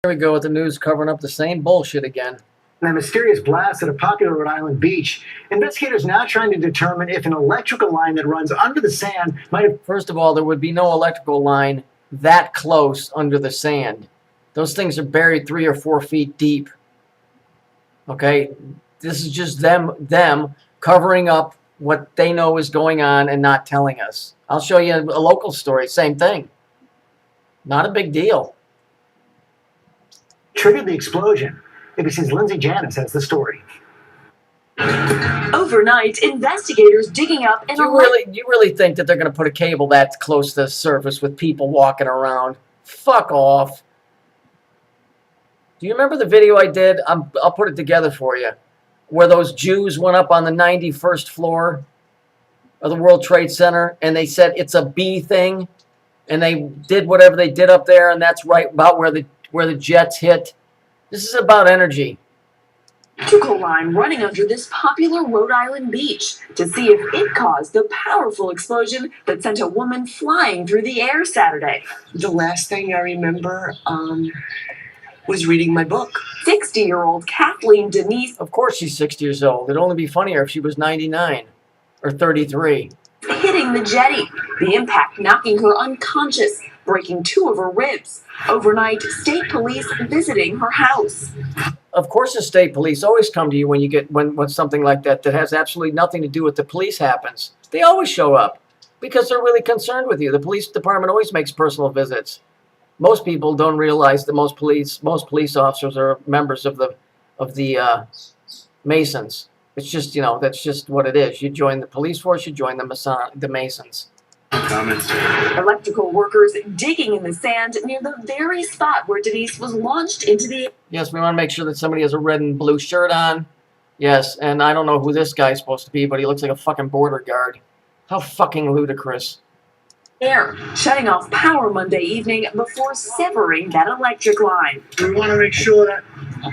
Here we go with the news covering up the same bullshit again. A mysterious blast at a popular Rhode Island beach. Investigators now trying to determine if an electrical line that runs under the sand might have... First of all, there would be no electrical line that close under the sand. Those things are buried 3 or 4 feet deep. Okay? This is just them covering up what they know is going on and not telling us. I'll show you a local story. Same thing. Not a big deal. Triggered the explosion. ABC's Lindsay Janis has the story. Overnight, investigators digging up an... You really think that they're going to put a cable that close to the surface with people walking around? Fuck off. Do you remember the video I did? I'll put it together for you. Where those Jews went up on the 91st floor of the World Trade Center and they said it's a B thing, and they did whatever they did up there, and that's right about where the jets hit. This is about energy. Electrical line running under this popular Rhode Island beach to see if it caused the powerful explosion that sent a woman flying through the air Saturday. The last thing I remember was reading my book. 60-year-old Kathleen Denise. Of course she's 60 years old. It'd only be funnier if she was 99 or 33. Hitting the jetty. The impact knocking her unconscious, breaking 2 of her ribs. Overnight, state police visiting her house. Of course the state police always come to you when something like that has absolutely nothing to do with the police happens. They always show up because they're really concerned with you. The police department always makes personal visits. Most people don't realize that most police officers are members of the Masons. It's just, that's just what it is. You join the police force, you join the Masons. Comments. Electrical workers digging in the sand near the very spot where Denise was launched into the... Yes, we want to make sure that somebody has a red and blue shirt on. Yes, and I don't know who this guy's supposed to be, but he looks like a fucking border guard. How fucking ludicrous. Air, shutting off power Monday evening before severing that electric line. We want to make sure that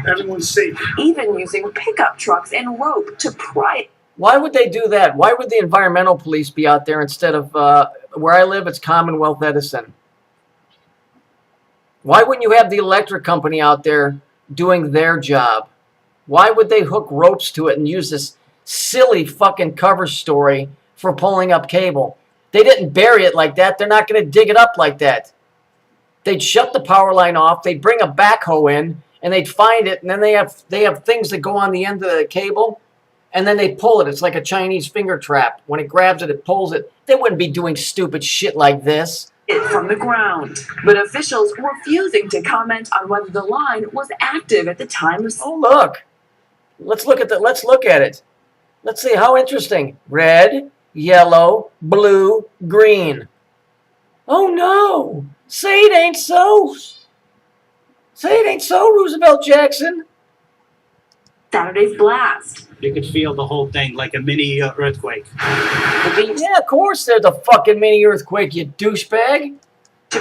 everyone's safe. Even using pickup trucks and rope to pry it. Why would they do that? Why would the environmental police be out there instead of, where I live, it's Commonwealth Edison? Why wouldn't you have the electric company out there doing their job? Why would they hook ropes to it and use this silly fucking cover story for pulling up cable? They didn't bury it like that. They're not going to dig it up like that. They'd shut the power line off. They'd bring a backhoe in, and they'd find it, and then they have things that go on the end of the cable, and then they pull it. It's like a Chinese finger trap. When it grabs it, it pulls it. They wouldn't be doing stupid shit like this. From the ground. But officials refusing to comment on whether the line was active at the time of... Oh, look. Let's look at it. Let's see how interesting. Red, yellow, blue, green. Oh, no. Say it ain't so. Say it ain't so, Roosevelt Jackson. Saturday's blast. You could feel the whole thing like a mini earthquake. Yeah, of course there's a fucking mini earthquake, you douchebag.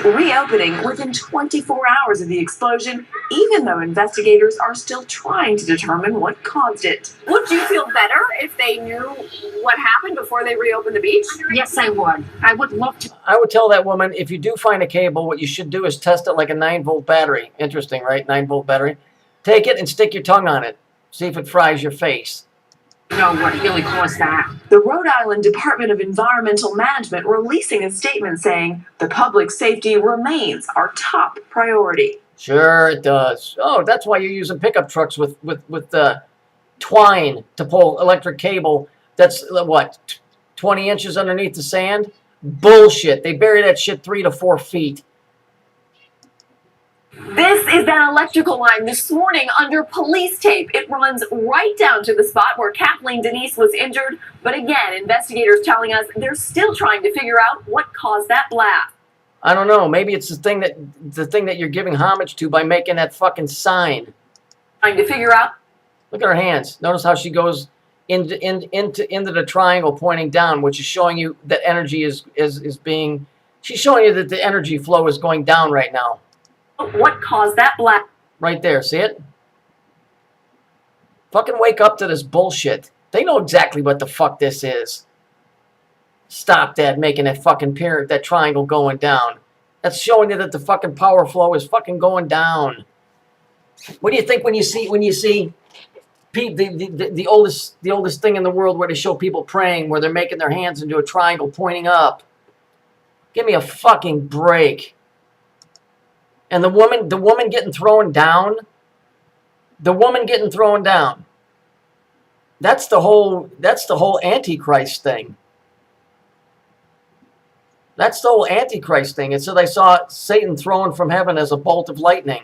Reopening within 24 hours of the explosion, even though investigators are still trying to determine what caused it. Would you feel better if they knew what happened before they reopened the beach? Yes, I would. I would love to. I would tell that woman, if you do find a cable, what you should do is test it like a 9-volt battery. Interesting, right? 9-volt battery. Take it and stick your tongue on it. See if it fries your face. Know what really caused that. The Rhode Island Department of Environmental Management releasing a statement saying the public safety remains our top priority. Sure it does. Oh, that's why you're using pickup trucks with twine to pull electric cable that's, what, 20 inches underneath the sand? Bullshit. They bury that shit 3 to 4 feet. This is that electrical line this morning under police tape. It runs right down to the spot where Kathleen Denise was injured. But again, investigators telling us they're still trying to figure out what caused that blast. I don't know. Maybe it's the thing that you're giving homage to by making that fucking sign. Trying to figure out. Look at her hands. Notice how she goes into the triangle pointing down, which is showing you that energy is being... She's showing you that the energy flow is going down right now. What caused that blast? Right there, see it? Fucking wake up to this bullshit. They know exactly what the fuck this is. Stop that, making that fucking that triangle going down. That's showing you that the fucking power flow is fucking going down. What do you think when you see the oldest thing in the world where they show people praying, where they're making their hands into a triangle pointing up? Give me a fucking break. And the woman getting thrown down. The woman getting thrown down. That's the whole Antichrist thing. That's the whole Antichrist thing. It said I saw Satan thrown from heaven as a bolt of lightning.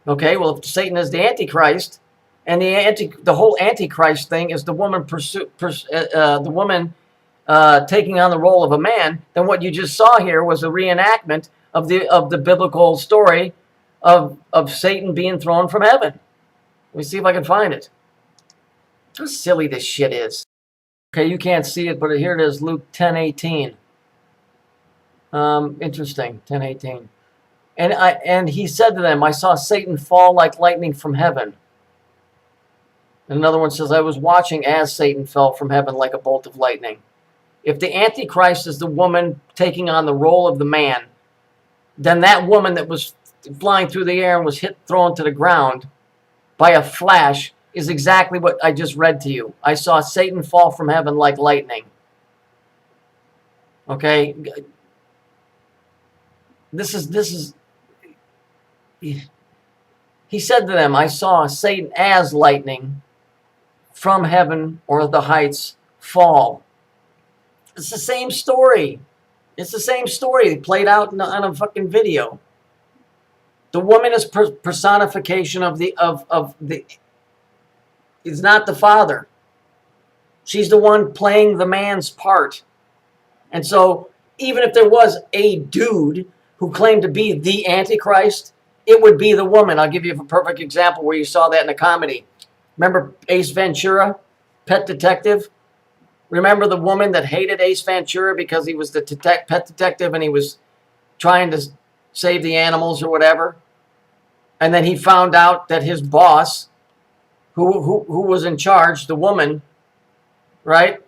Okay, well, if Satan is the Antichrist, and the whole Antichrist thing is the woman taking on the role of a man, then what you just saw here was a reenactment of the biblical story of Satan being thrown from heaven. Let me see if I can find it. How silly this shit is. Okay, you can't see it, but here it is, Luke 10:18. Interesting, 10:18. And he said to them, I saw Satan fall like lightning from heaven. And another one says, I was watching as Satan fell from heaven like a bolt of lightning. If the Antichrist is the woman taking on the role of the man, then that woman that was flying through the air and was thrown to the ground by a flash is exactly what I just read to you. I saw Satan fall from heaven like lightning. Okay? This is he said to them, I saw Satan as lightning from heaven or the heights fall. It's the same story. It's the same story played out on a fucking video. The woman is personification of the is not the father. She's the one playing the man's part. And so even if there was a dude who claimed to be the Antichrist, it would be the woman. I'll give you a perfect example where you saw that in a comedy. Remember Ace Ventura, Pet Detective? Remember the woman that hated Ace Ventura because he was the pet detective and he was trying to save the animals or whatever? And then he found out that his boss, who was in charge, the woman, right,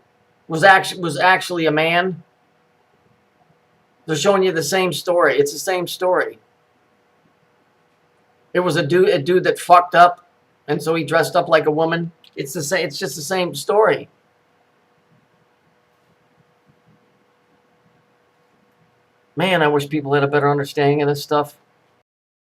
was actually a man. They're showing you the same story. It's the same story. It was a dude that fucked up, and so he dressed up like a woman. It's the same. It's just the same story. Man, I wish people had a better understanding of this stuff.